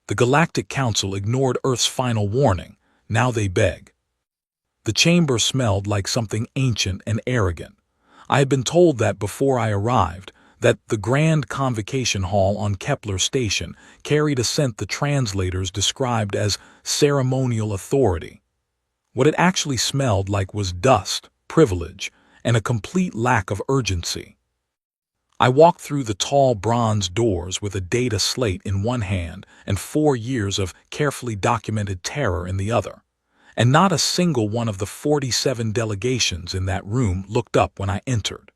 The Galactic Council ignored Earth's final warning. Now they beg. The chamber smelled like something ancient and arrogant. I had been told that before I arrived, that the Grand Convocation Hall on Kepler Station carried a scent the translators described as ceremonial authority. What it actually smelled like was dust, privilege, and a complete lack of urgency. I walked through the tall bronze doors with a data slate in one hand and 4 years of carefully documented terror in the other. And not a single one of the 47 delegations in that room looked up when I entered.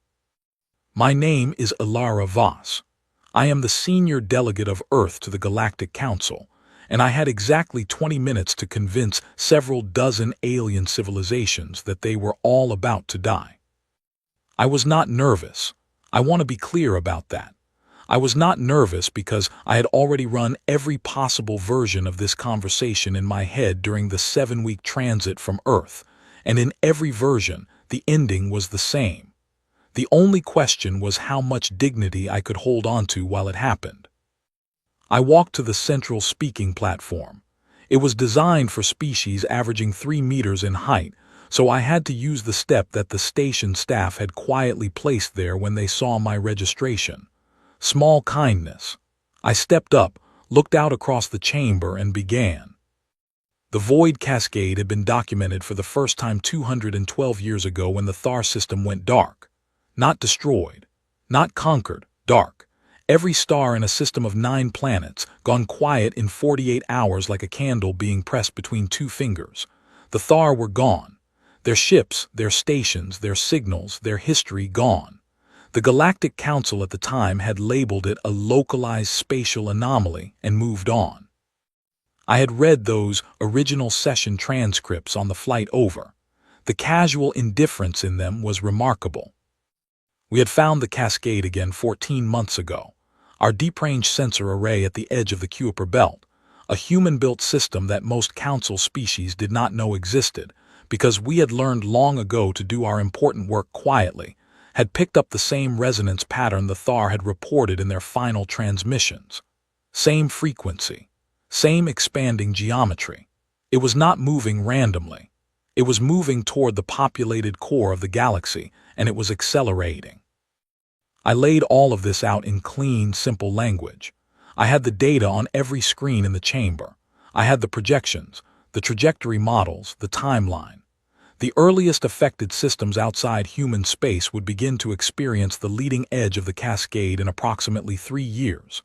My name is Ilara Voss. I am the senior delegate of Earth to the Galactic Council, and I had exactly 20 minutes to convince several dozen alien civilizations that they were all about to die. I was not nervous. I want to be clear about that. I was not nervous because I had already run every possible version of this conversation in my head during the 7-week transit from Earth, and in every version, the ending was the same. The only question was how much dignity I could hold onto while it happened. I walked to the central speaking platform. It was designed for species averaging 3 meters in height, so I had to use the step that the station staff had quietly placed there when they saw my registration. Small kindness. I stepped up, looked out across the chamber, and began. The Void Cascade had been documented for the first time 212 years ago when the Thar system went dark. Not destroyed, not conquered, dark. Every star in a system of 9 planets gone quiet in 48 hours like a candle being pressed between 2 fingers. The Thar were gone. Their ships, their stations, their signals, their history gone. The Galactic Council at the time had labeled it a localized spatial anomaly and moved on. I had read those original session transcripts on the flight over. The casual indifference in them was remarkable. We had found the Cascade again 14 months ago. Our deep-range sensor array at the edge of the Kuiper Belt, a human-built system that most Council species did not know existed, because we had learned long ago to do our important work quietly, had picked up the same resonance pattern the Thar had reported in their final transmissions. Same frequency, same expanding geometry. It was not moving randomly. It was moving toward the populated core of the galaxy, and it was accelerating. I laid all of this out in clean, simple language. I had the data on every screen in the chamber. I had the projections, the trajectory models, the timeline. The earliest affected systems outside human space would begin to experience the leading edge of the Cascade in approximately 3 years.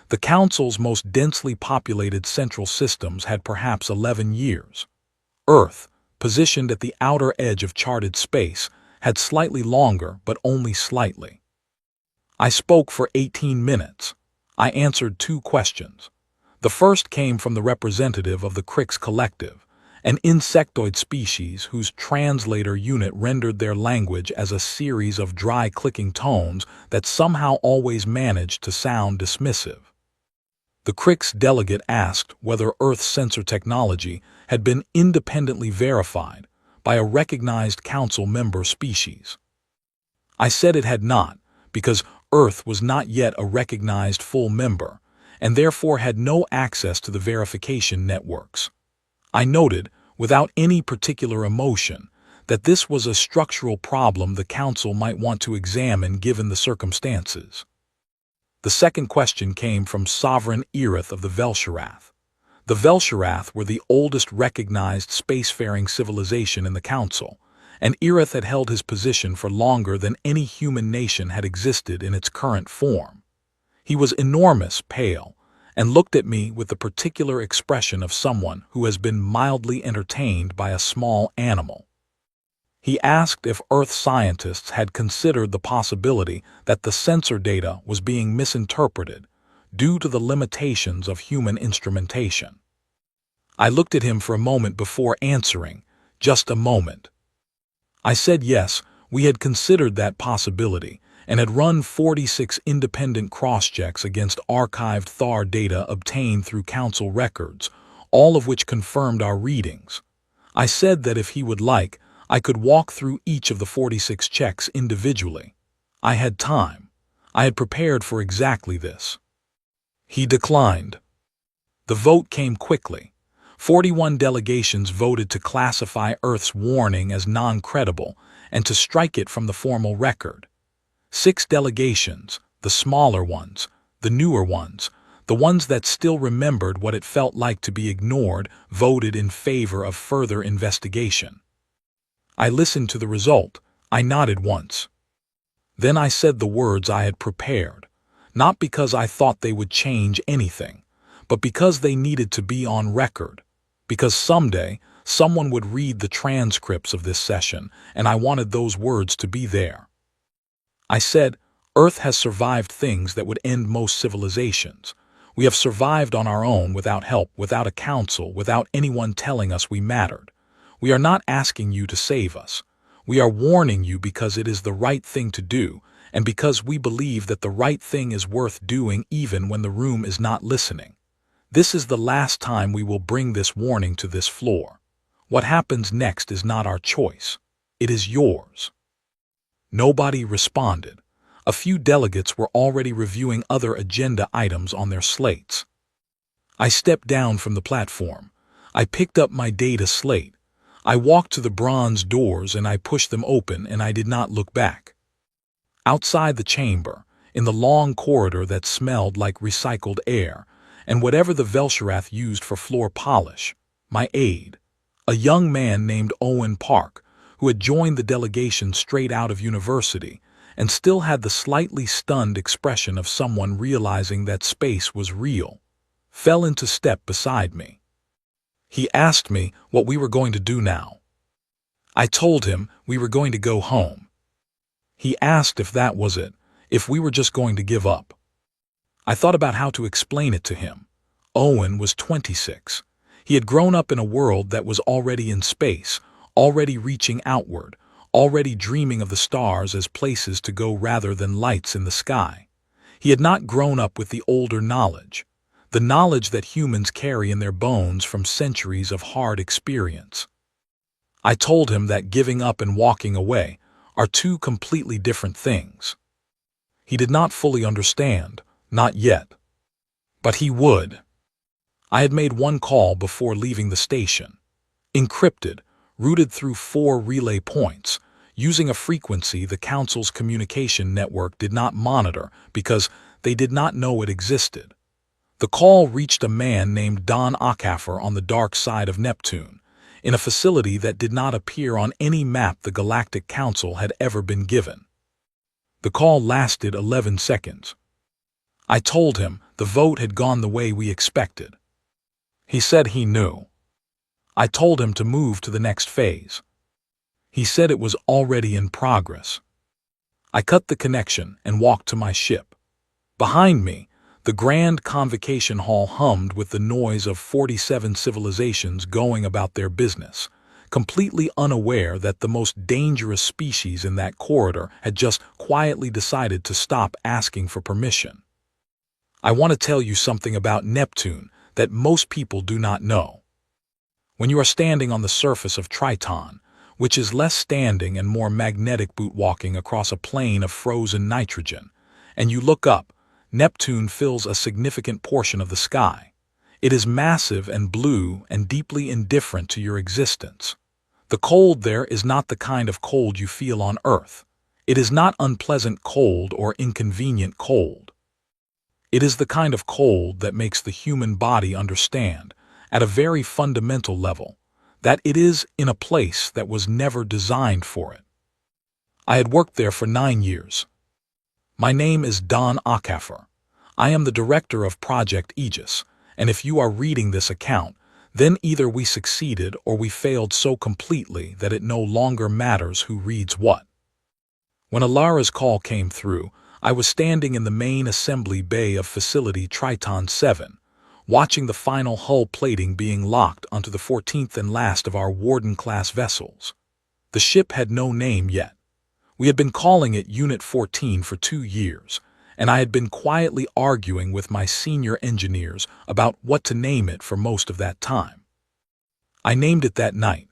The Council's most densely populated central systems had perhaps 11 years. Earth, positioned at the outer edge of charted space, had slightly longer, but only slightly. I spoke for 18 minutes. I answered 2 questions. The first came from the representative of the Crix Collective, an insectoid species whose translator unit rendered their language as a series of dry clicking tones that somehow always managed to sound dismissive. The Crix delegate asked whether Earth's sensor technology had been independently verified by a recognized Council member species. I said it had not, because Earth was not yet a recognized full member, and therefore had no access to the verification networks. I noted, without any particular emotion, that this was a structural problem the Council might want to examine given the circumstances. The second question came from Sovereign Irith of the Velsharath. The Velsharath were the oldest recognized spacefaring civilization in the Council, and Irith had held his position for longer than any human nation had existed in its current form. He was enormous, pale, and looked at me with the particular expression of someone who has been mildly entertained by a small animal. He asked if Earth scientists had considered the possibility that the sensor data was being misinterpreted due to the limitations of human instrumentation. I looked at him for a moment before answering, just a moment. I said yes, we had considered that possibility, and had run 46 independent cross-checks against archived Thar data obtained through Council records, all of which confirmed our readings. I said that if he would like, I could walk through each of the 46 checks individually. I had time. I had prepared for exactly this. He declined. The vote came quickly. 41 delegations voted to classify Earth's warning as non-credible and to strike it from the formal record. 6 delegations, the smaller ones, the newer ones, the ones that still remembered what it felt like to be ignored, voted in favor of further investigation. I listened to the result. I nodded once. Then I said the words I had prepared, not because I thought they would change anything, but because they needed to be on record, because someday someone would read the transcripts of this session, and I wanted those words to be there. I said, Earth has survived things that would end most civilizations. We have survived on our own without help, without a council, without anyone telling us we mattered. We are not asking you to save us. We are warning you because it is the right thing to do, and because we believe that the right thing is worth doing even when the room is not listening. This is the last time we will bring this warning to this floor. What happens next is not our choice. It is yours. Nobody responded. A few delegates were already reviewing other agenda items on their slates. I stepped down from the platform. I picked up my data slate. I walked to the bronze doors and I pushed them open, and I did not look back. Outside the chamber, in the long corridor that smelled like recycled air, and whatever the Velsherath used for floor polish, my aide, a young man named Owen Park, who had joined the delegation straight out of university and still had the slightly stunned expression of someone realizing that space was real, fell into step beside me. He asked me what we were going to do now. I told him we were going to go home. He asked if that was it, if we were just going to give up. I thought about how to explain it to him. Owen was 26. He had grown up in a world that was already in space, already reaching outward, already dreaming of the stars as places to go rather than lights in the sky. He had not grown up with the older knowledge, the knowledge that humans carry in their bones from centuries of hard experience. I told him that giving up and walking away are two completely different things. He did not fully understand, not yet. But he would. I had made one call before leaving the station. Encrypted, routed through 4 relay points, using a frequency the Council's communication network did not monitor because they did not know it existed. The call reached a man named Don Ackafer on the dark side of Neptune, in a facility that did not appear on any map the Galactic Council had ever been given. The call lasted 11 seconds. I told him the vote had gone the way we expected. He said he knew. I told him to move to the next phase. He said it was already in progress. I cut the connection and walked to my ship. Behind me, the grand convocation hall hummed with the noise of 47 civilizations going about their business, completely unaware that the most dangerous species in that corridor had just quietly decided to stop asking for permission. I want to tell you something about Neptune that most people do not know. When you are standing on the surface of Triton, which is less standing and more magnetic boot-walking across a plane of frozen nitrogen, and you look up, Neptune fills a significant portion of the sky. It is massive and blue and deeply indifferent to your existence. The cold there is not the kind of cold you feel on Earth. It is not unpleasant cold or inconvenient cold. It is the kind of cold that makes the human body understand, at a very fundamental level, that it is in a place that was never designed for it. I had worked there for 9 years. My name is Don Ackafer. I am the director of Project Aegis, and if you are reading this account, then either we succeeded or we failed so completely that it no longer matters who reads what. When Alara's call came through, I was standing in the main assembly bay of Facility Triton 7, watching the final hull plating being locked onto the 14th and last of our Warden-class vessels. The ship had no name yet. We had been calling it Unit 14 for 2 years, and I had been quietly arguing with my senior engineers about what to name it for most of that time. I named it that night.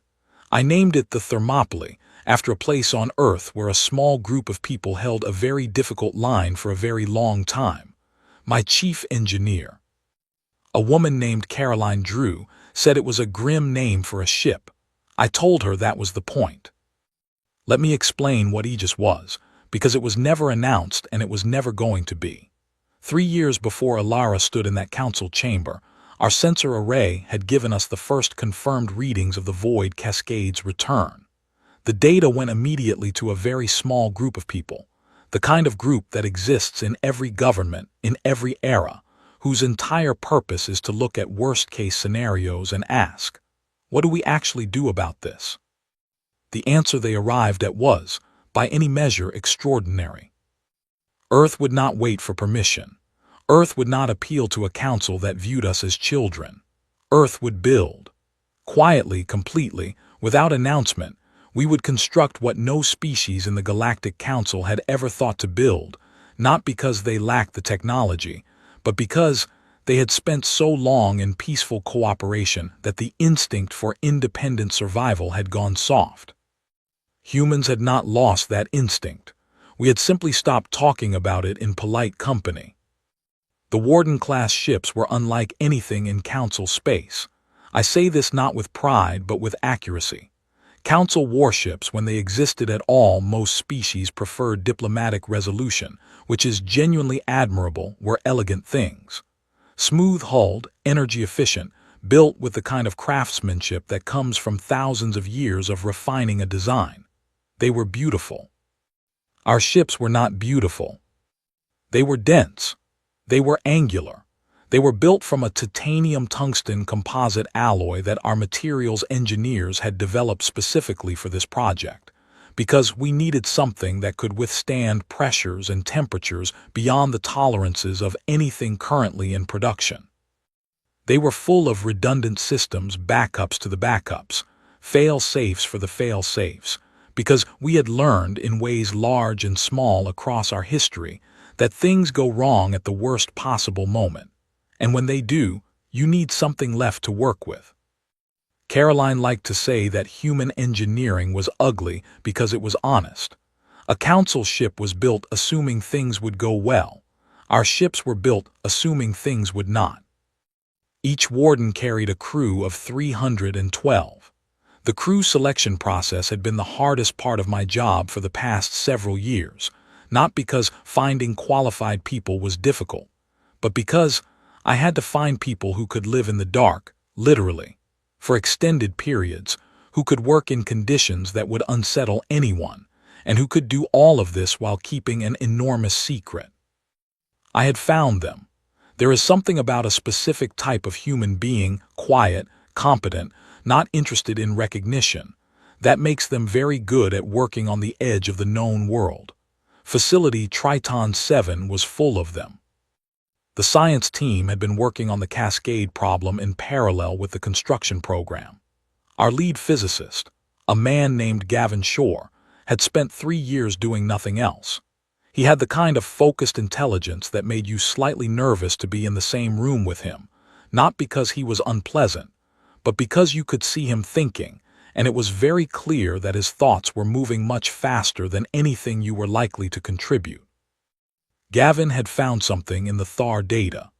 I named it the Thermopylae, after a place on Earth where a small group of people held a very difficult line for a very long time. My chief engineer, A woman named Caroline Drew said it was a grim name for a ship. I told her that was the point. Let me explain what Aegis was, because it was never announced and it was never going to be. 3 years before Alara stood in that council chamber, our sensor array had given us the first confirmed readings of the Void Cascade's return. The data went immediately to a very small group of people, the kind of group that exists in every government, in every era, whose entire purpose is to look at worst-case scenarios and ask, what do we actually do about this? The answer they arrived at was, by any measure, extraordinary. Earth would not wait for permission. Earth would not appeal to a council that viewed us as children. Earth would build. Quietly, completely, without announcement, we would construct what no species in the Galactic Council had ever thought to build, not because they lacked the technology, but because they had spent so long in peaceful cooperation that the instinct for independent survival had gone soft. Humans had not lost that instinct. We had simply stopped talking about it in polite company. The Warden-class ships were unlike anything in Council space. I say this not with pride, but with accuracy. Council warships, when they existed at all, most species preferred diplomatic resolution, which is genuinely admirable, were elegant things. Smooth-hulled, energy-efficient, built with the kind of craftsmanship that comes from thousands of years of refining a design. They were beautiful. Our ships were not beautiful. They were dense. They were angular. They were built from a titanium-tungsten composite alloy that our materials engineers had developed specifically for this project, because we needed something that could withstand pressures and temperatures beyond the tolerances of anything currently in production. They were full of redundant systems, backups to the backups, fail-safes for the fail-safes, because we had learned in ways large and small across our history that things go wrong at the worst possible moment. And when they do, you need something left to work with. Caroline liked to say that human engineering was ugly because it was honest. A council ship was built assuming things would go well. Our ships were built assuming things would not. Each warden carried a crew of 312. The crew selection process had been the hardest part of my job for the past several years, not because finding qualified people was difficult, but because I had to find people who could live in the dark, literally, for extended periods, who could work in conditions that would unsettle anyone, and who could do all of this while keeping an enormous secret. I had found them. There is something about a specific type of human being, quiet, competent, not interested in recognition, that makes them very good at working on the edge of the known world. Facility Triton 7 was full of them. The science team had been working on the cascade problem in parallel with the construction program. Our lead physicist, a man named Gavin Shore, had spent 3 years doing nothing else. He had the kind of focused intelligence that made you slightly nervous to be in the same room with him, not because he was unpleasant, but because you could see him thinking, and it was very clear that his thoughts were moving much faster than anything you were likely to contribute. Gavin had found something in the Thar data,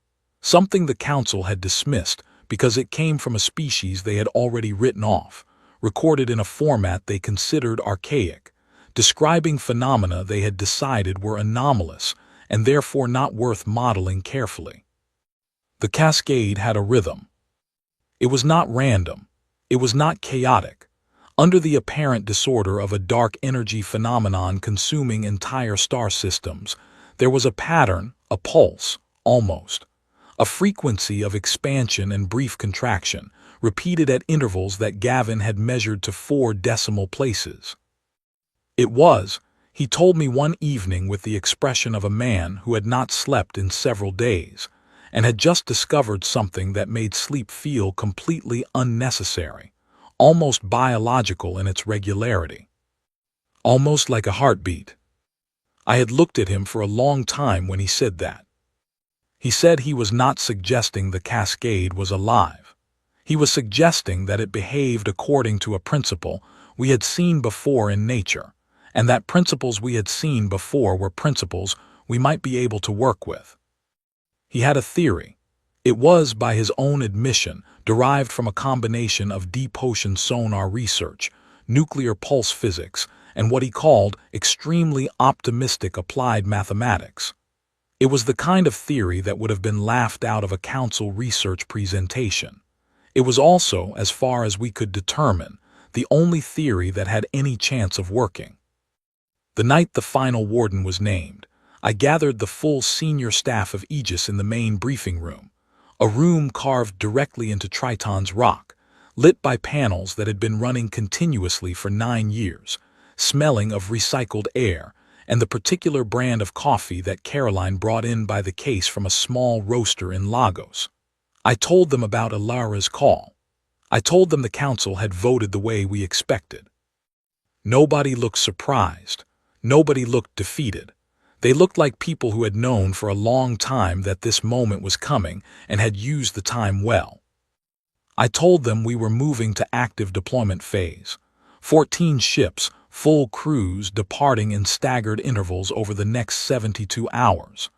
something the Council had dismissed because it came from a species they had already written off, recorded in a format they considered archaic, describing phenomena they had decided were anomalous and therefore not worth modeling carefully. The cascade had a rhythm. It was not random. It was not chaotic. Under the apparent disorder of a dark energy phenomenon consuming entire star systems, there was a pattern, a pulse, almost. A frequency of expansion and brief contraction, repeated at intervals that Gavin had measured to 4 decimal places. It was, he told me one evening with the expression of a man who had not slept in several days, and had just discovered something that made sleep feel completely unnecessary, almost biological in its regularity. Almost like a heartbeat. I had looked at him for a long time when he said that. He said he was not suggesting the cascade was alive. He was suggesting that it behaved according to a principle we had seen before in nature, and that principles we had seen before were principles we might be able to work with. He had a theory. It was, by his own admission, derived from a combination of deep ocean sonar research, nuclear pulse physics, and what he called extremely optimistic applied mathematics. It was the kind of theory that would have been laughed out of a council research presentation. It was also, as far as we could determine, the only theory that had any chance of working. The night the final warden was named, I gathered the full senior staff of Aegis in the main briefing room, a room carved directly into Triton's rock, lit by panels that had been running continuously for 9 years, smelling of recycled air, and the particular brand of coffee that Caroline brought in by the case from a small roaster in Lagos. I told them about Ilara's call. I told them the council had voted the way we expected. Nobody looked surprised. Nobody looked defeated. They looked like people who had known for a long time that this moment was coming and had used the time well. I told them we were moving to active deployment phase. 14 ships, full crews departing in staggered intervals over the next 72 hours.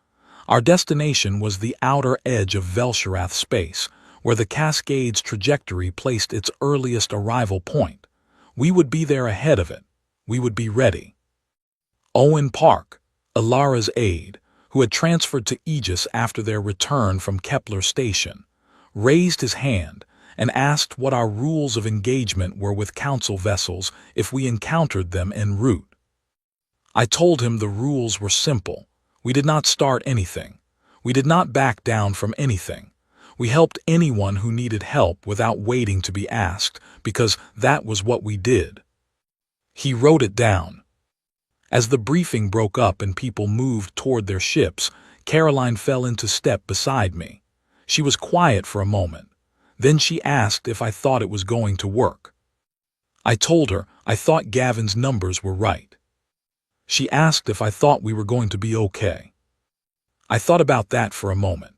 Our destination was the outer edge of Velsharath space, where the Cascade's trajectory placed its earliest arrival point. We would be there ahead of it. We would be ready. Owen Park, Ilara's aide, who had transferred to Aegis after their return from Kepler Station, raised his hand and asked what our rules of engagement were with council vessels if we encountered them en route. I told him the rules were simple. We did not start anything. We did not back down from anything. We helped anyone who needed help without waiting to be asked, because that was what we did. He wrote it down. As the briefing broke up and people moved toward their ships, Caroline fell into step beside me. She was quiet for a moment. Then she asked if I thought it was going to work. I told her I thought Gavin's numbers were right. She asked if I thought we were going to be okay. I thought about that for a moment.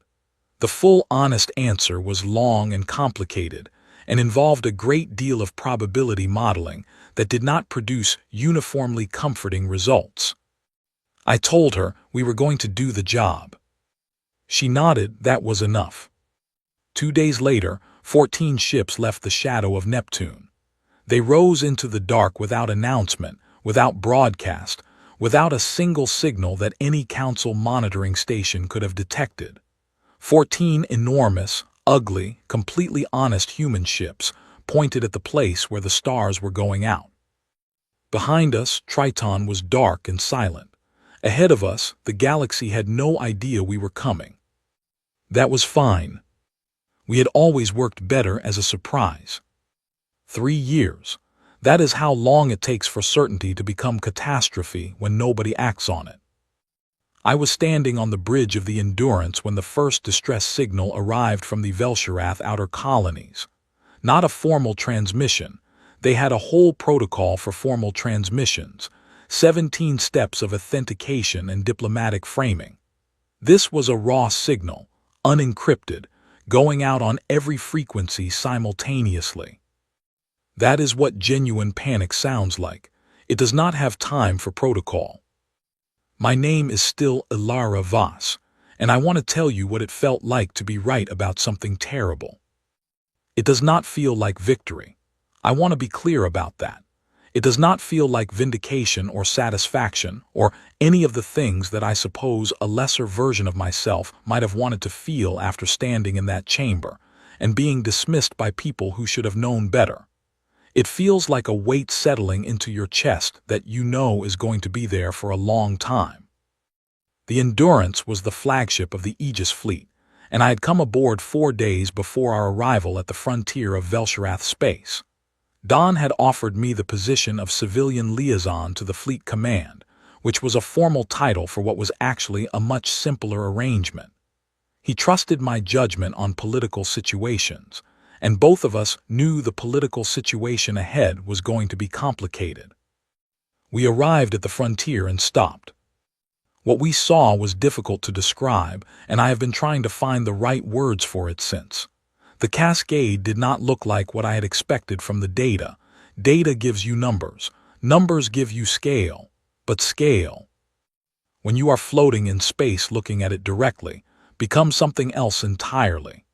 The full honest answer was long and complicated and involved a great deal of probability modeling that did not produce uniformly comforting results. I told her we were going to do the job. She nodded that was enough. 2 days later, 14 ships left the shadow of Neptune. They rose into the dark without announcement, without broadcast, without a single signal that any council monitoring station could have detected. 14 enormous, ugly, completely honest human ships pointed at the place where the stars were going out. Behind us, Triton was dark and silent. Ahead of us, the galaxy had no idea we were coming. That was fine. We had always worked better as a surprise. 3 years. That is how long it takes for certainty to become catastrophe when nobody acts on it. I was standing on the bridge of the Endurance when the first distress signal arrived from the Velsharath outer colonies. Not a formal transmission. They had a whole protocol for formal transmissions, 17 steps of authentication and diplomatic framing. This was a raw signal, unencrypted, going out on every frequency simultaneously. That is what genuine panic sounds like. It does not have time for protocol. My name is still Ilara Voss, and I want to tell you what it felt like to be right about something terrible. It does not feel like victory. I want to be clear about that. It does not feel like vindication or satisfaction or any of the things that I suppose a lesser version of myself might have wanted to feel after standing in that chamber and being dismissed by people who should have known better. It feels like a weight settling into your chest that you know is going to be there for a long time. The Endurance was the flagship of the Aegis fleet, and I had come aboard 4 days before our arrival at the frontier of Velsharath space. Don had offered me the position of civilian liaison to the fleet command, which was a formal title for what was actually a much simpler arrangement. He trusted my judgment on political situations, and both of us knew the political situation ahead was going to be complicated. We arrived at the frontier and stopped. What we saw was difficult to describe, and I have been trying to find the right words for it since. The Cascade did not look like what I had expected from the data. Data gives you numbers. Numbers give you scale. But scale. When you are floating in space looking at it directly, become something else entirely.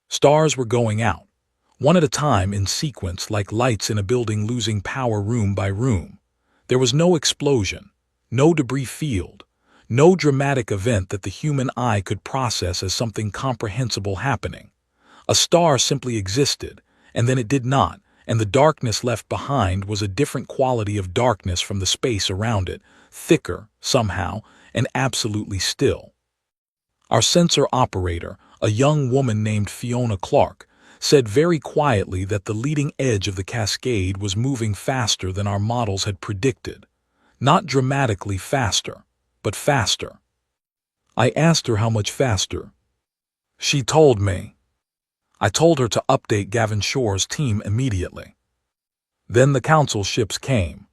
Stars were going out, one at a time in sequence like lights in a building losing power room by room. There was no explosion, no debris field, no dramatic event that the human eye could process as something comprehensible happening. A star simply existed, and then it did not, and the darkness left behind was a different quality of darkness from the space around it, thicker, somehow, and absolutely still. Our sensor operator, a young woman named Fiona Clark, said very quietly that the leading edge of the cascade was moving faster than our models had predicted. Not dramatically faster, but faster. I asked her how much faster. She told me. I told her to update Gavin Shore's team immediately. Then the council ships came.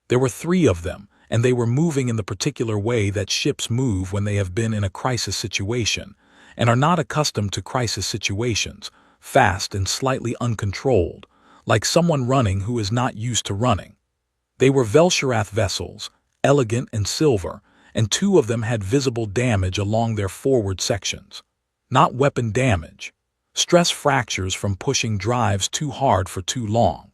There were 3 of them, and they were moving in the particular way that ships move when they have been in a crisis situation, and are not accustomed to crisis situations, fast and slightly uncontrolled, like someone running who is not used to running. They were Velshirath vessels, elegant and silver, and 2 of them had visible damage along their forward sections. Not weapon damage. Stress fractures from pushing drives too hard for too long.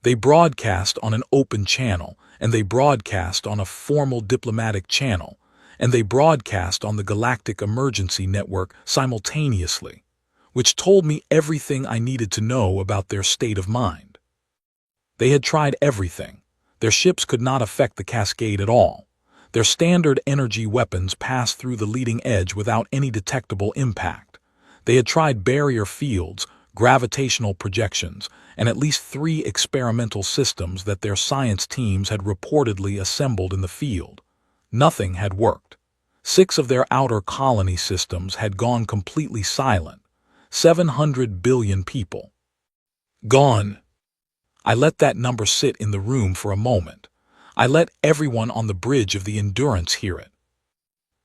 They broadcast on an open channel, and they broadcast on a formal diplomatic channel, and they broadcast on the Galactic Emergency Network simultaneously, which told me everything I needed to know about their state of mind. They had tried everything. Their ships could not affect the cascade at all. Their standard energy weapons passed through the leading edge without any detectable impact. They had tried barrier fields, gravitational projections, and at least 3 experimental systems that their science teams had reportedly assembled in the field. Nothing had worked. 6 of their outer colony systems had gone completely silent. 700 billion people. Gone. I let that number sit in the room for a moment. I let everyone on the bridge of the Endurance hear it.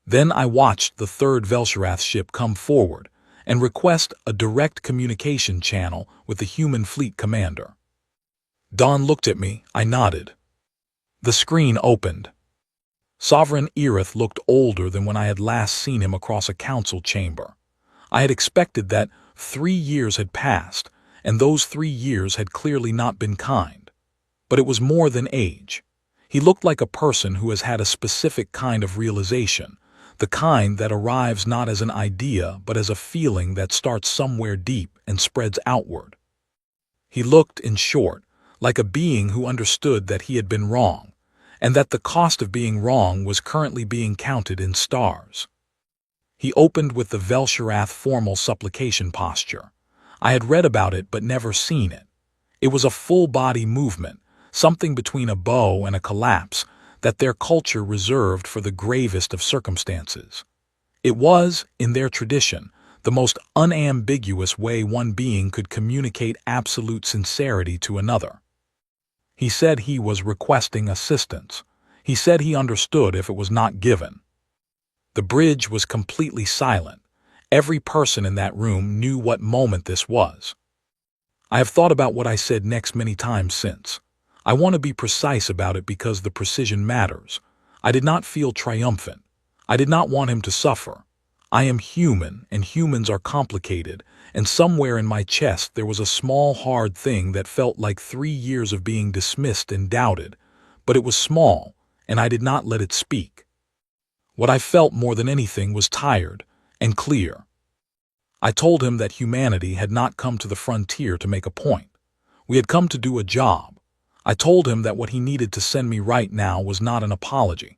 Then I watched the 3rd Velshirath ship come forward and request a direct communication channel with the human fleet commander. Dawn looked at me. I nodded. The screen opened. Sovereign Erith looked older than when I had last seen him across a council chamber. I had expected that 3 years had passed, and those 3 years had clearly not been kind. But it was more than age. He looked like a person who has had a specific kind of realization, the kind that arrives not as an idea but as a feeling that starts somewhere deep and spreads outward. He looked, in short, like a being who understood that he had been wrong, and that the cost of being wrong was currently being counted in stars. He opened with the Velshirath formal supplication posture. I had read about it but never seen it. It was a full-body movement, something between a bow and a collapse, that their culture reserved for the gravest of circumstances. It was, in their tradition, the most unambiguous way one being could communicate absolute sincerity to another. He said he was requesting assistance. He said he understood if it was not given. The bridge was completely silent. Every person in that room knew what moment this was. I have thought about what I said next many times since. I want to be precise about it because the precision matters. I did not feel triumphant. I did not want him to suffer. I am human, and humans are complicated, and somewhere in my chest there was a small hard thing that felt like 3 years of being dismissed and doubted, but it was small, and I did not let it speak. What I felt more than anything was tired and clear. I told him that humanity had not come to the frontier to make a point. We had come to do a job. I told him that what he needed to send me right now was not an apology.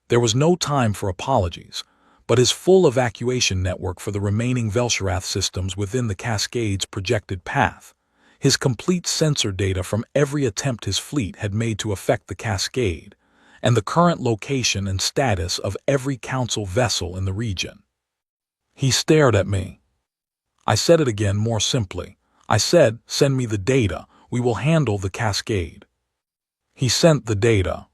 There was no time for apologies, but his full evacuation network for the remaining Velshirath systems within the Cascade's projected path, his complete sensor data from every attempt his fleet had made to affect the Cascade, and the current location and status of every Council vessel in the region. He stared at me. I said it again more simply. I said, "Send me the data. We will handle the Cascade." He sent the data.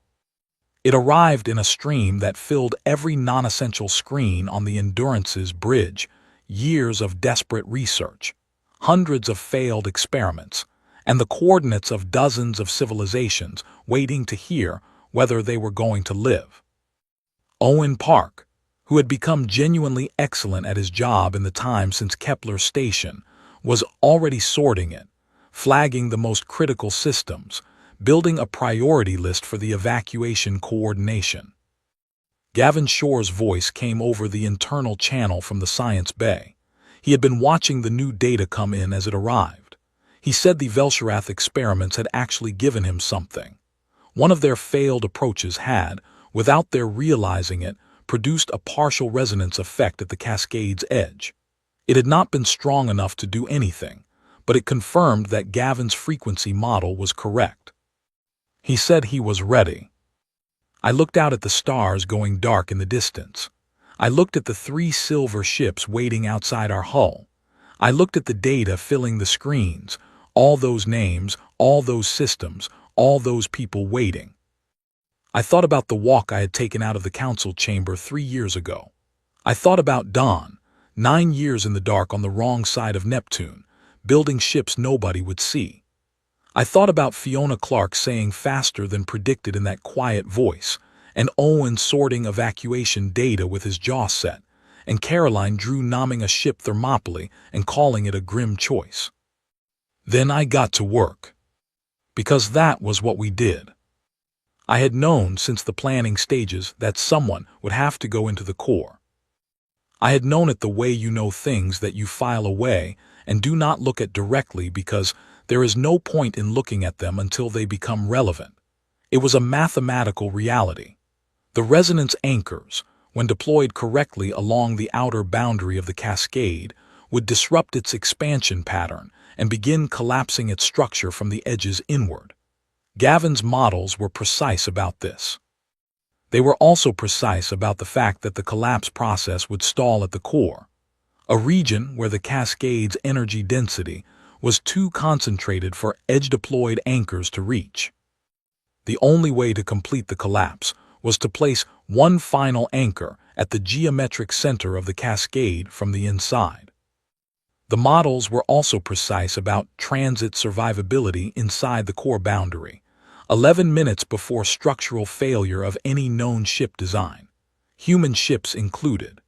It arrived in a stream that filled every non-essential screen on the Endurance's bridge, years of desperate research, hundreds of failed experiments, and the coordinates of dozens of civilizations waiting to hear whether they were going to live. Owen Park, who had become genuinely excellent at his job in the time since Kepler's station, was already sorting it, flagging the most critical systems, building a priority list for the evacuation coordination. Gavin Shore's voice came over the internal channel from the science bay. He had been watching the new data come in as it arrived. He said the Velsherath experiments had actually given him something. One of their failed approaches had, without their realizing it, produced a partial resonance effect at the Cascade's edge. It had not been strong enough to do anything, but it confirmed that Gavin's frequency model was correct. He said he was ready. I looked out at the stars going dark in the distance. I looked at the 3 silver ships waiting outside our hull. I looked at the data filling the screens, all those names, all those systems, all those people waiting. I thought about the walk I had taken out of the council chamber 3 years ago. I thought about Dawn, 9 years in the dark on the wrong side of Neptune, building ships nobody would see. I thought about Fiona Clark saying faster than predicted in that quiet voice, and Owen sorting evacuation data with his jaw set, and Caroline Drew nomming a ship Thermopylae and calling it a grim choice. Then I got to work. Because that was what we did. I had known since the planning stages that someone would have to go into the core. I had known it the way you know things that you file away and do not look at directly because there is no point in looking at them until they become relevant. It was a mathematical reality. The resonance anchors, when deployed correctly along the outer boundary of the cascade, would disrupt its expansion pattern and begin collapsing its structure from the edges inward. Gavin's models were precise about this. They were also precise about the fact that the collapse process would stall at the core, a region where the cascade's energy density was too concentrated for edge-deployed anchors to reach. The only way to complete the collapse was to place one final anchor at the geometric center of the cascade from the inside. The models were also precise about transit survivability inside the core boundary, 11 minutes before structural failure of any known ship design, human ships included.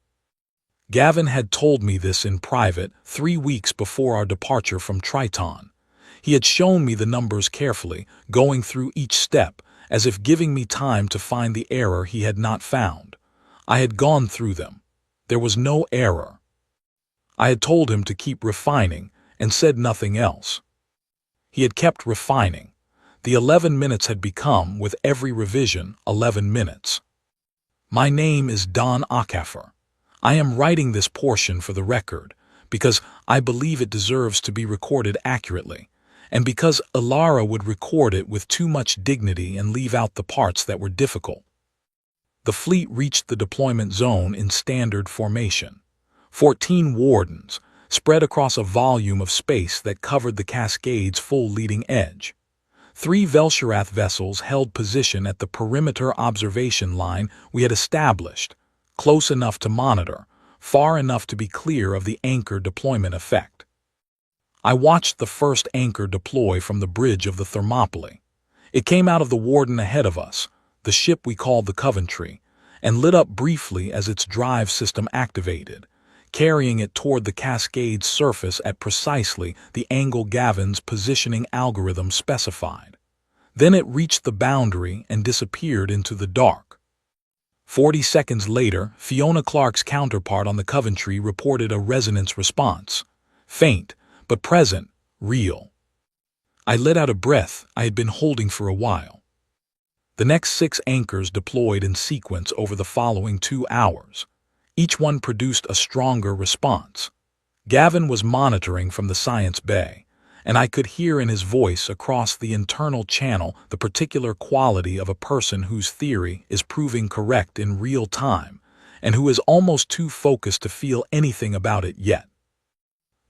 Gavin had told me this in private 3 weeks before our departure from Triton. He had shown me the numbers carefully, going through each step, as if giving me time to find the error he had not found. I had gone through them. There was no error. I had told him to keep refining and said nothing else. He had kept refining. The 11 minutes had become, with every revision, 11 minutes. My name is Don Akafer. I am writing this portion for the record because I believe it deserves to be recorded accurately, and because Ilara would record it with too much dignity and leave out the parts that were difficult. The fleet reached the deployment zone in standard formation. 14 wardens, spread across a volume of space that covered the cascade's full leading edge. 3 Velsherath vessels held position at the perimeter observation line we had established, close enough to monitor, far enough to be clear of the anchor deployment effect. I watched the first anchor deploy from the bridge of the Thermopylae. It came out of the warden ahead of us, the ship we called the Coventry, and lit up briefly as its drive system activated, carrying it toward the cascade's surface at precisely the angle Gavin's positioning algorithm specified. Then it reached the boundary and disappeared into the dark. 40 seconds later, Fiona Clark's counterpart on the Coventry reported a resonance response. Faint, but present, real. I let out a breath I had been holding for a while. The next 6 anchors deployed in sequence over the following 2 hours. Each one produced a stronger response. Gavin was monitoring from the science bay, and I could hear in his voice across the internal channel the particular quality of a person whose theory is proving correct in real time, and who is almost too focused to feel anything about it yet.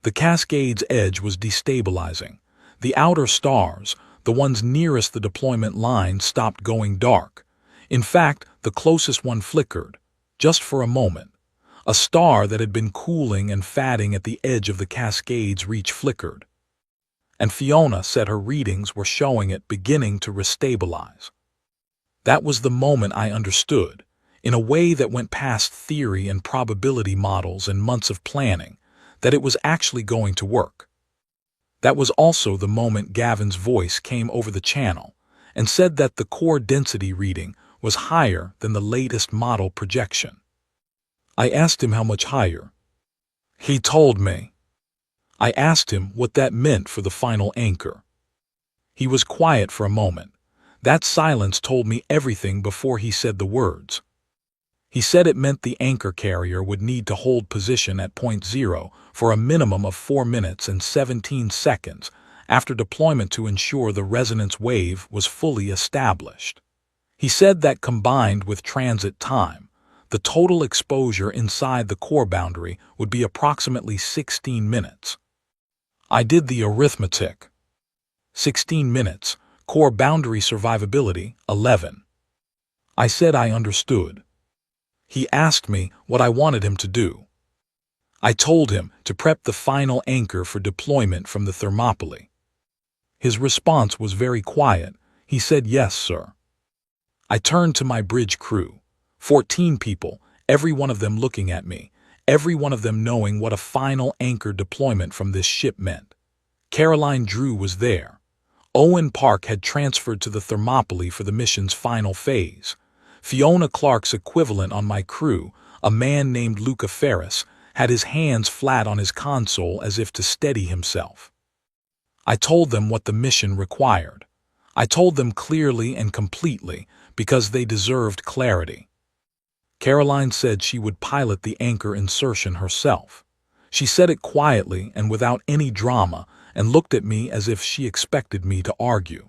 The cascade's edge was destabilizing. The outer stars, the ones nearest the deployment line, stopped going dark. In fact, the closest one flickered, just for a moment. A star that had been cooling and fatting at the edge of the cascade's reach flickered. And Fiona said her readings were showing it beginning to restabilize. That was the moment I understood. in a way that went past theory and probability models and months of planning, that it was actually going to work. That was also the moment Gavin's voice came over the channel and said that the core density reading was higher than the latest model projection. I asked him how much higher. He told me. I asked him what that meant for the final anchor. He was quiet for a moment. That silence told me everything before he said the words. He said it meant the anchor carrier would need to hold position at point 0 for a minimum of 4 minutes and 17 seconds after deployment to ensure the resonance wave was fully established. He said that combined with transit time, the total exposure inside the core boundary would be approximately 16 minutes. I did the arithmetic. 16 minutes, core boundary survivability, 11. I said I understood. He asked me what I wanted him to do. I told him to prep the final anchor for deployment from the Thermopylae. His response was very quiet. He said, "Yes, sir." I turned to my bridge crew, 14 people, every one of them looking at me, every one of them knowing what a final anchor deployment from this ship meant. Caroline Drew was there. Owen Park had transferred to the Thermopylae for the mission's final phase. Fiona Clark's equivalent on my crew, a man named Luca Ferris, had his hands flat on his console as if to steady himself. I told them what the mission required. I told them clearly and completely because they deserved clarity. Caroline said she would pilot the anchor insertion herself. She said it quietly and without any drama and looked at me as if she expected me to argue.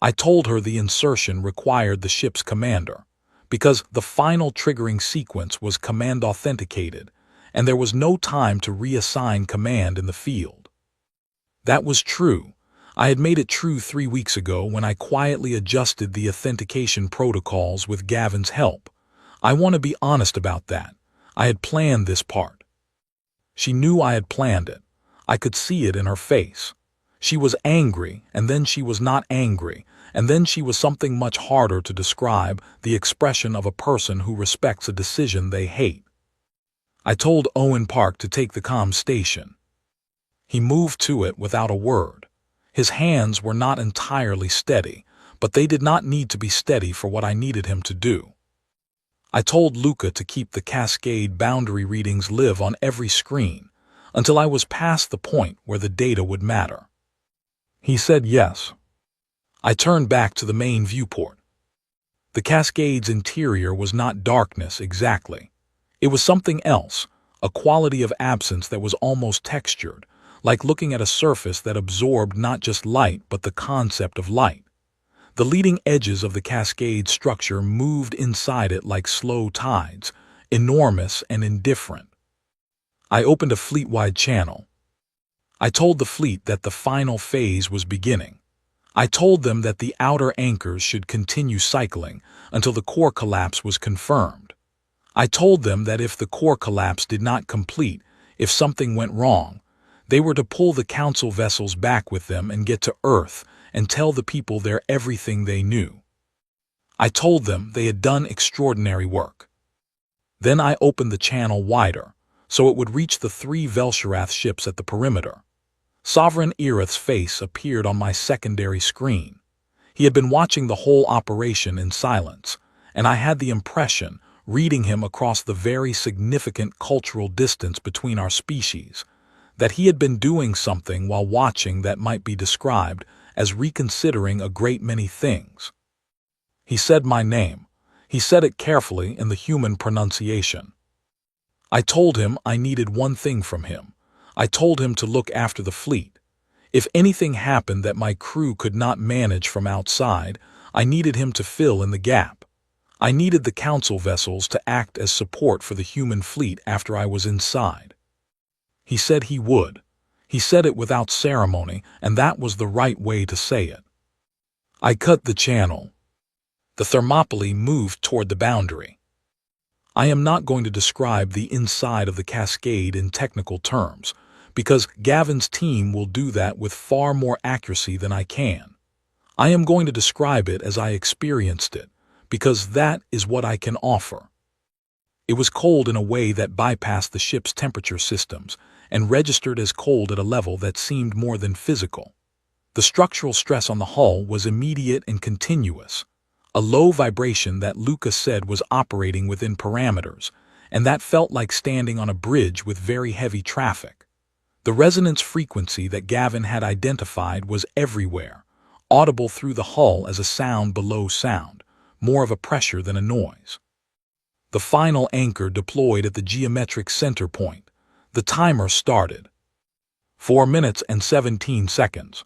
I told her the insertion required the ship's commander, because the final triggering sequence was command authenticated, and there was no time to reassign command in the field. That was true. I had made it true 3 weeks ago when I quietly adjusted the authentication protocols with Gavin's help. I want to be honest about that. I had planned this part. She knew I had planned it. I could see it in her face. She was angry, and then she was not angry, and then she was something much harder to describe, the expression of a person who respects a decision they hate. I told Owen Park to take the comm station. He moved to it without a word. His hands were not entirely steady, but they did not need to be steady for what I needed him to do. I told Luca to keep the cascade boundary readings live on every screen until I was past the point where the data would matter. He said yes. I turned back to the main viewport. The cascade's interior was not darkness exactly. It was something else, a quality of absence that was almost textured, like looking at a surface that absorbed not just light but the concept of light. The leading edges of the cascade structure moved inside it like slow tides, enormous and indifferent. I opened a fleet-wide channel. I told the fleet that the final phase was beginning. I told them that the outer anchors should continue cycling until the core collapse was confirmed. I told them that if the core collapse did not complete, if something went wrong, they were to pull the council vessels back with them and get to Earth and tell the people there everything they knew. I told them they had done extraordinary work. Then I opened the channel wider, so it would reach the 3 Velsharath ships at the perimeter. Sovereign Erath's face appeared on my secondary screen. He had been watching the whole operation in silence, and I had the impression, reading him across the very significant cultural distance between our species, that he had been doing something while watching that might be described as reconsidering a great many things. He said my name. He said it carefully in the human pronunciation. I told him I needed one thing from him. I told him to look after the fleet. If anything happened that my crew could not manage from outside, I needed him to fill in the gap. I needed the council vessels to act as support for the human fleet after I was inside. He said he would. He said it without ceremony, and that was the right way to say it. I cut the channel. The Thermopylae moved toward the boundary. I am not going to describe the inside of the cascade in technical terms, because Gavin's team will do that with far more accuracy than I can. I am going to describe it as I experienced it, because that is what I can offer. It was cold in a way that bypassed the ship's temperature systems and registered as cold at a level that seemed more than physical. The structural stress on the hull was immediate and continuous, a low vibration that Lucas said was operating within parameters, and that felt like standing on a bridge with very heavy traffic. The resonance frequency that Gavin had identified was everywhere, audible through the hull as a sound below sound, more of a pressure than a noise. The final anchor deployed at the geometric center point. The timer started. 4 minutes and 17 seconds.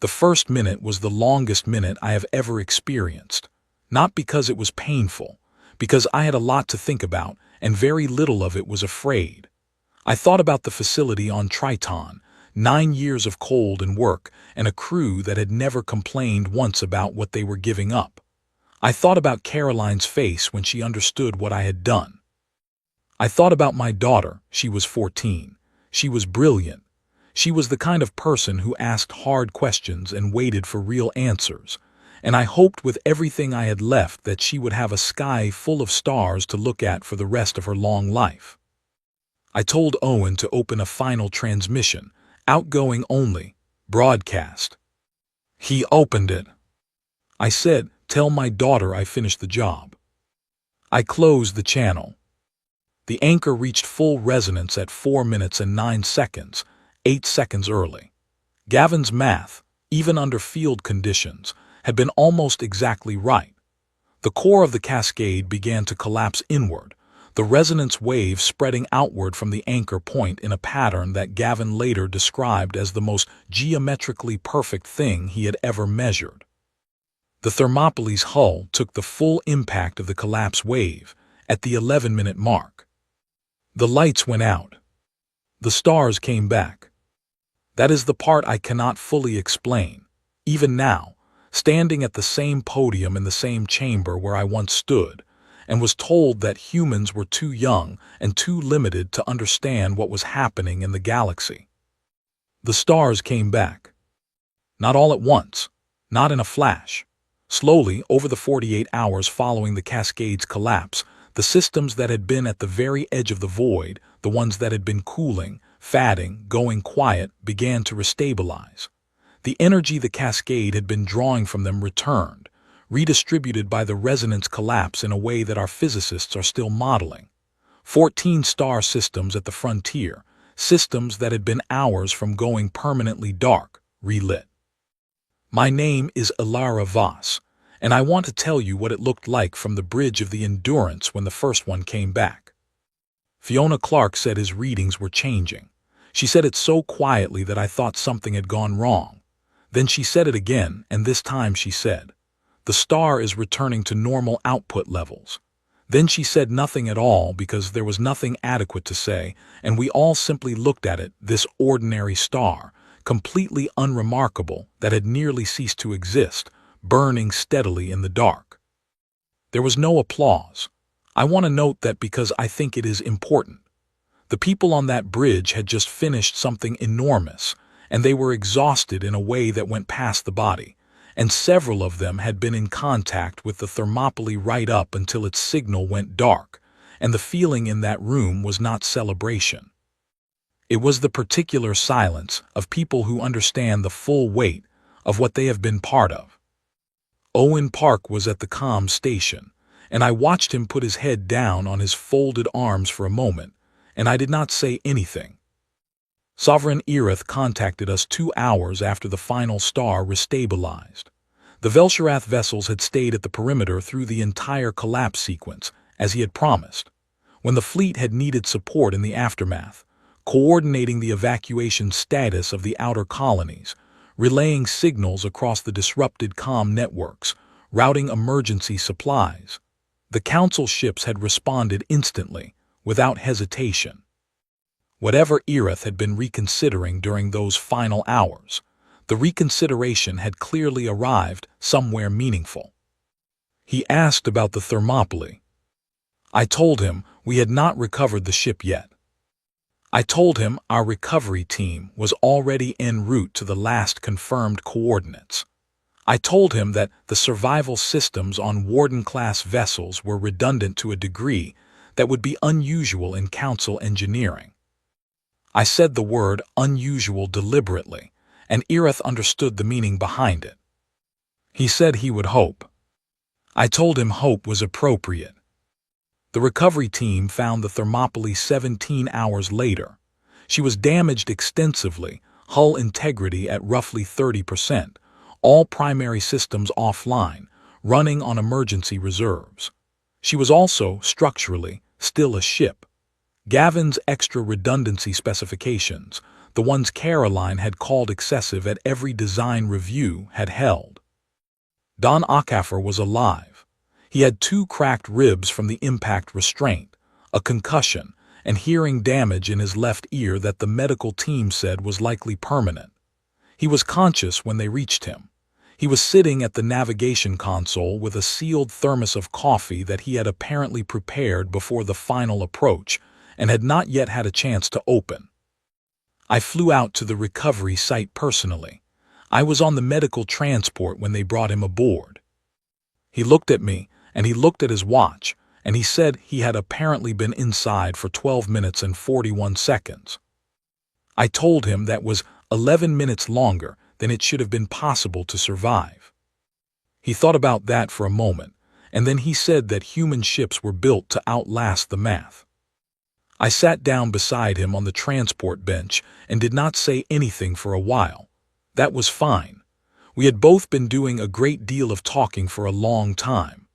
The first minute was the longest minute I have ever experienced, not because it was painful, because I had a lot to think about and very little of it was afraid. I thought about the facility on Triton, 9 years of cold and work, and a crew that had never complained once about what they were giving up. I thought about Caroline's face when she understood what I had done. I thought about my daughter. She was 14. She was brilliant. She was the kind of person who asked hard questions and waited for real answers, and I hoped with everything I had left that she would have a sky full of stars to look at for the rest of her long life. I told Owen to open a final transmission, outgoing only, broadcast. He opened it. I said, "Tell my daughter I finished the job." I closed the channel. The anchor reached full resonance at 4 minutes and 9 seconds, 8 seconds early. Gavin's math, even under field conditions, had been almost exactly right. The core of the cascade began to collapse inward, the resonance wave spreading outward from the anchor point in a pattern that Gavin later described as the most geometrically perfect thing he had ever measured. The Thermopyla's hull took the full impact of the collapse wave at the 11-minute mark. The lights went out. The stars came back. That is the part I cannot fully explain. Even now, standing at the same podium in the same chamber where I once stood, and was told that humans were too young and too limited to understand what was happening in the galaxy. The stars came back. Not all at once, not in a flash. Slowly, over the 48 hours following the cascade's collapse, the systems that had been at the very edge of the void, the ones that had been cooling, fatting, going quiet, began to restabilize. The energy the cascade had been drawing from them returned, redistributed by the resonance collapse in a way that our physicists are still modeling. 14 star systems at the frontier, systems that had been hours from going permanently dark, relit. My name is Ilara Voss, and I want to tell you what it looked like from the bridge of the Endurance when the first one came back. Fiona Clark said his readings were changing. She said it so quietly that I thought something had gone wrong. Then she said it again, and this time she said, "The star is returning to normal output levels." Then she said nothing at all because there was nothing adequate to say, and we all simply looked at it, this ordinary star, completely unremarkable, that had nearly ceased to exist, burning steadily in the dark. There was no applause. I want to note that because I think it is important. The people on that bridge had just finished something enormous, and they were exhausted in a way that went past the body, and several of them had been in contact with the Thermopylae right up until its signal went dark, and the feeling in that room was not celebration. It was the particular silence of people who understand the full weight of what they have been part of. Owen Park was at the comm station, and I watched him put his head down on his folded arms for a moment, and I did not say anything. Sovereign Erath contacted us 2 hours after the final star restabilized. The Velsharath vessels had stayed at the perimeter through the entire collapse sequence, as he had promised. When the fleet had needed support in the aftermath, coordinating the evacuation status of the outer colonies, relaying signals across the disrupted comm networks, routing emergency supplies, the Council ships had responded instantly, without hesitation. Whatever Erath had been reconsidering during those final hours, the reconsideration had clearly arrived somewhere meaningful. He asked about the Thermopylae. I told him we had not recovered the ship yet. I told him our recovery team was already en route to the last confirmed coordinates. I told him that the survival systems on Warden-class vessels were redundant to a degree that would be unusual in council engineering. I said the word unusual deliberately, and Irith understood the meaning behind it. He said he would hope. I told him hope was appropriate. The recovery team found the Thermopylae 17 hours later. She was damaged extensively, hull integrity at roughly 30%, all primary systems offline, running on emergency reserves. She was also, structurally, still a ship. Gavin's extra redundancy specifications, the ones Caroline had called excessive at every design review, had held. Don Akafer was alive. He had 2 cracked ribs from the impact restraint, a concussion, and hearing damage in his left ear that the medical team said was likely permanent. He was conscious when they reached him. He was sitting at the navigation console with a sealed thermos of coffee that he had apparently prepared before the final approach and had not yet had a chance to open. I flew out to the recovery site personally. I was on the medical transport when they brought him aboard. He looked at me, and he looked at his watch, and he said he had apparently been inside for 12 minutes and 41 seconds. I told him that was 11 minutes longer than it should have been possible to survive. He thought about that for a moment, and then he said that human ships were built to outlast the math. I sat down beside him on the transport bench and did not say anything for a while. That was fine. We had both been doing a great deal of talking for a long time.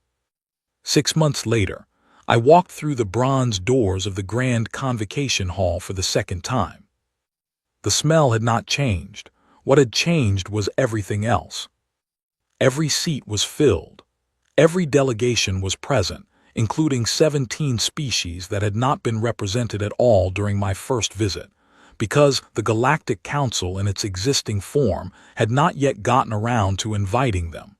6 months later, I walked through the bronze doors of the Grand Convocation Hall for the second time. The smell had not changed. What had changed was everything else. Every seat was filled. Every delegation was present, including 17 species that had not been represented at all during my first visit, because the Galactic Council in its existing form had not yet gotten around to inviting them.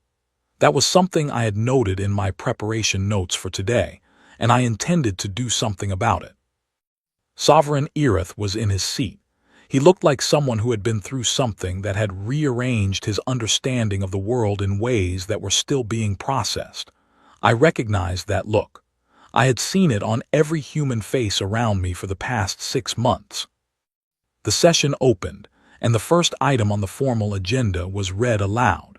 That was something I had noted in my preparation notes for today, and I intended to do something about it. Sovereign Irith was in his seat. He looked like someone who had been through something that had rearranged his understanding of the world in ways that were still being processed. I recognized that look. I had seen it on every human face around me for the past 6 months. The session opened, and the first item on the formal agenda was read aloud.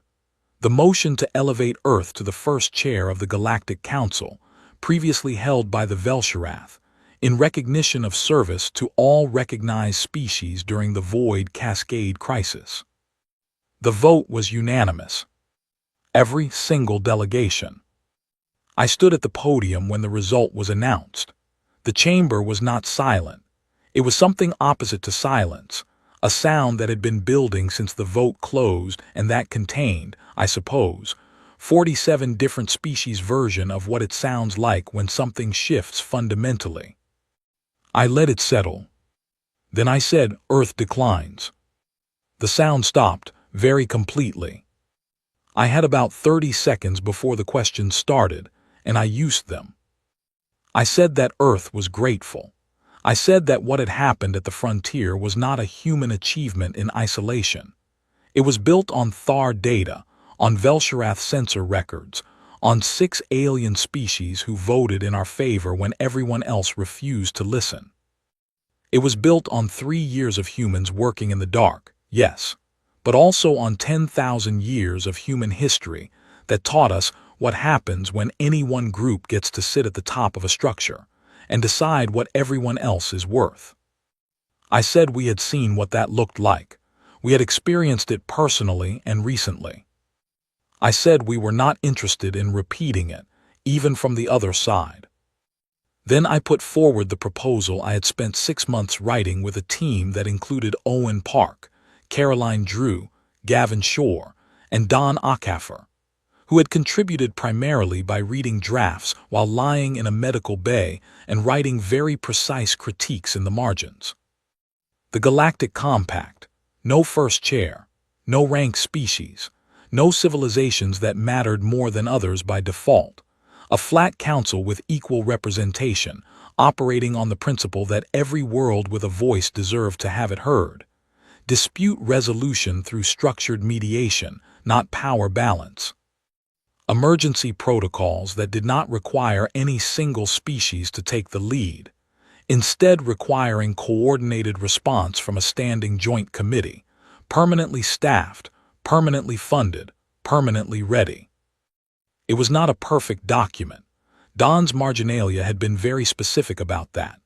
The motion to elevate Earth to the first chair of the Galactic Council, previously held by the Velshirath, in recognition of service to all recognized species during the Void Cascade crisis. The vote was unanimous. Every single delegation. I stood at the podium when the result was announced. The chamber was not silent. It was something opposite to silence, a sound that had been building since the vote closed and that contained, I suppose, 47 different species' version of what it sounds like when something shifts fundamentally. I let it settle. Then I said, "Earth declines." The sound stopped, very completely. I had about 30 seconds before the questions started, and I used them. I said that Earth was grateful. I said that what had happened at the frontier was not a human achievement in isolation. It was built on Thar data, on Velshirath sensor records, on 6 alien species who voted in our favor when everyone else refused to listen. It was built on 3 years of humans working in the dark, yes, but also on 10,000 years of human history that taught us what happens when any one group gets to sit at the top of a structure and decide what everyone else is worth. I said we had seen what that looked like. We had experienced it personally and recently. I said we were not interested in repeating it, even from the other side. Then I put forward the proposal I had spent 6 months writing with a team that included Owen Park, Caroline Drew, Gavin Shore, and Don Akafer, who had contributed primarily by reading drafts while lying in a medical bay and writing very precise critiques in the margins. The Galactic Compact, no first chair, no rank species, no civilizations that mattered more than others by default, a flat council with equal representation, operating on the principle that every world with a voice deserved to have it heard, dispute resolution through structured mediation, not power balance. Emergency protocols that did not require any single species to take the lead, instead requiring coordinated response from a standing joint committee, permanently staffed, permanently funded, permanently ready. It was not a perfect document. Don's marginalia had been very specific about that.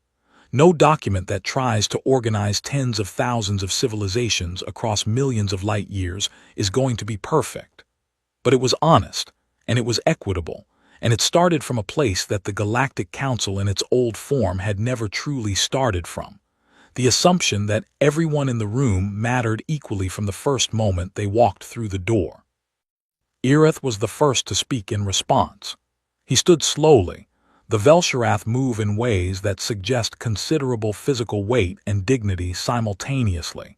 No document that tries to organize tens of thousands of civilizations across millions of light years is going to be perfect. But it was honest, and it was equitable, and it started from a place that the Galactic Council in its old form had never truly started from. The assumption that everyone in the room mattered equally from the first moment they walked through the door. Irith was the first to speak in response. He stood slowly, the Velsharath move in ways that suggest considerable physical weight and dignity simultaneously.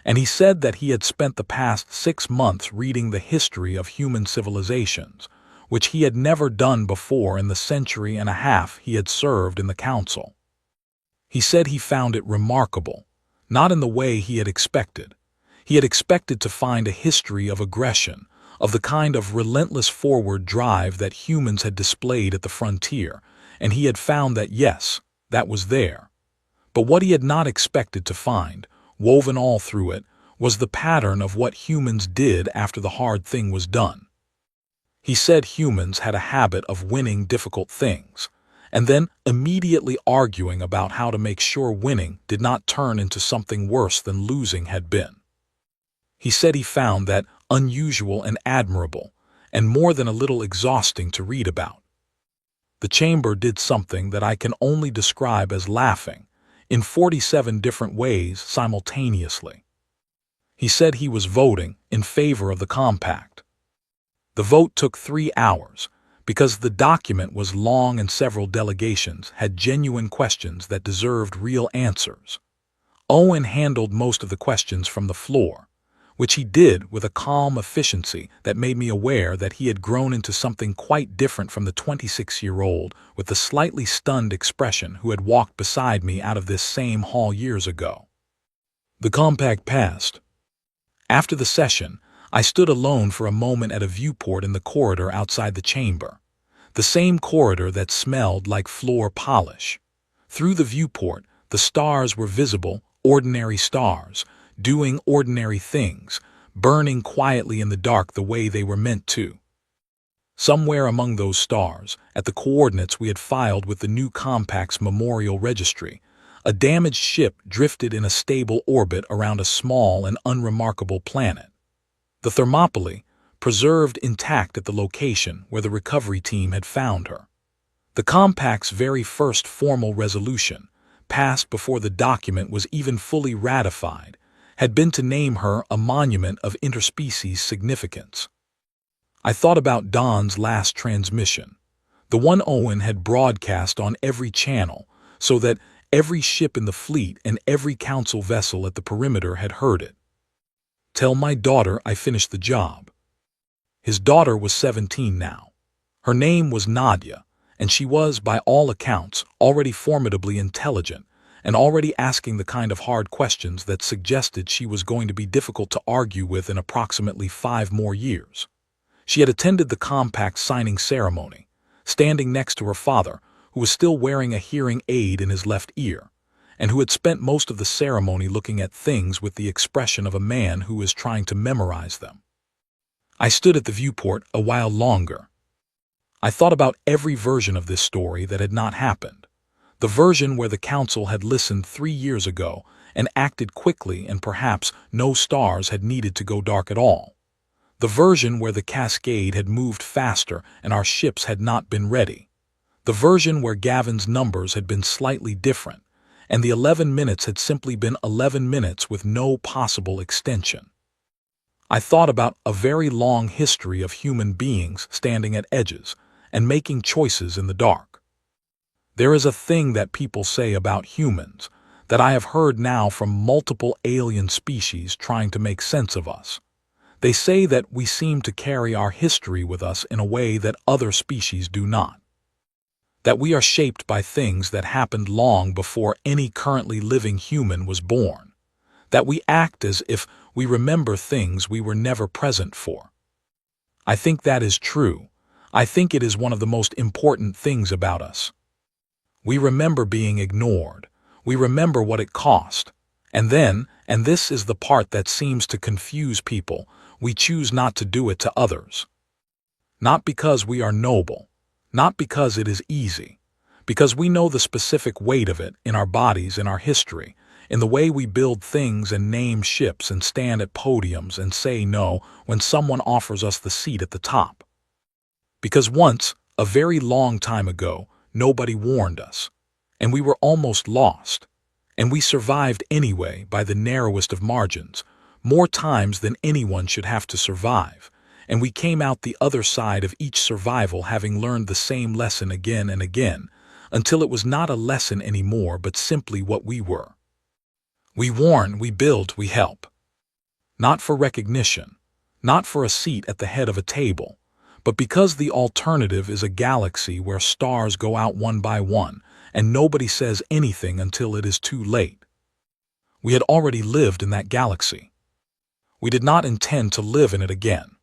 And he said that he had spent the past 6 months reading the history of human civilizations, which he had never done before in the century and a half he had served in the council. He said he found it remarkable, not in the way he had expected. He had expected to find a history of aggression, of the kind of relentless forward drive that humans had displayed at the frontier, and he had found that yes, that was there. But what he had not expected to find, woven all through it, was the pattern of what humans did after the hard thing was done. He said humans had a habit of winning difficult things, and then immediately arguing about how to make sure winning did not turn into something worse than losing had been. He said he found that unusual and admirable, and more than a little exhausting to read about. The chamber did something that I can only describe as laughing, in 47 different ways simultaneously. He said he was voting in favor of the compact. The vote took 3 hours, because the document was long and several delegations had genuine questions that deserved real answers. Owen handled most of the questions from the floor, which he did with a calm efficiency that made me aware that he had grown into something quite different from the 26-year-old with the slightly stunned expression who had walked beside me out of this same hall years ago. The compact passed. After the session, I stood alone for a moment at a viewport in the corridor outside the chamber, the same corridor that smelled like floor polish. Through the viewport, the stars were visible, ordinary stars, doing ordinary things, burning quietly in the dark the way they were meant to. Somewhere among those stars, at the coordinates we had filed with the new Compact's memorial registry, a damaged ship drifted in a stable orbit around a small and unremarkable planet. The Thermopylae, preserved intact at the location where the recovery team had found her. The Compact's very first formal resolution, passed before the document was even fully ratified, had been to name her a monument of interspecies significance. I thought about Don's last transmission, the one Owen had broadcast on every channel, so that every ship in the fleet and every council vessel at the perimeter had heard it. "Tell my daughter I finished the job." His daughter was 17 now. Her name was Nadia, and she was, by all accounts, already formidably intelligent, and already asking the kind of hard questions that suggested she was going to be difficult to argue with in approximately 5 more years. She had attended the compact signing ceremony, standing next to her father, who was still wearing a hearing aid in his left ear, and who had spent most of the ceremony looking at things with the expression of a man who is trying to memorize them. I stood at the viewport a while longer. I thought about every version of this story that had not happened. The version where the council had listened 3 years ago and acted quickly, and perhaps no stars had needed to go dark at all. The version where the cascade had moved faster and our ships had not been ready. The version where Gavin's numbers had been slightly different, and the 11 minutes had simply been 11 minutes with no possible extension. I thought about a very long history of human beings standing at edges and making choices in the dark. There is a thing that people say about humans that I have heard now from multiple alien species trying to make sense of us. They say that we seem to carry our history with us in a way that other species do not. That we are shaped by things that happened long before any currently living human was born. That we act as if we remember things we were never present for. I think that is true. I think it is one of the most important things about us. We remember being ignored. We remember what it cost. And then, and this is the part that seems to confuse people, we choose not to do it to others. Not because we are noble, not because it is easy, because we know the specific weight of it in our bodies, in our history, in the way we build things and name ships and stand at podiums and say no when someone offers us the seat at the top. Because once, a very long time ago, nobody warned us, and we were almost lost, and we survived anyway by the narrowest of margins, more times than anyone should have to survive, and we came out the other side of each survival having learned the same lesson again and again, until it was not a lesson anymore but simply what we were. We warn, we build, we help. Not for recognition, not for a seat at the head of a table, but because the alternative is a galaxy where stars go out one by one and nobody says anything until it is too late. We had already lived in that galaxy. We did not intend to live in it again.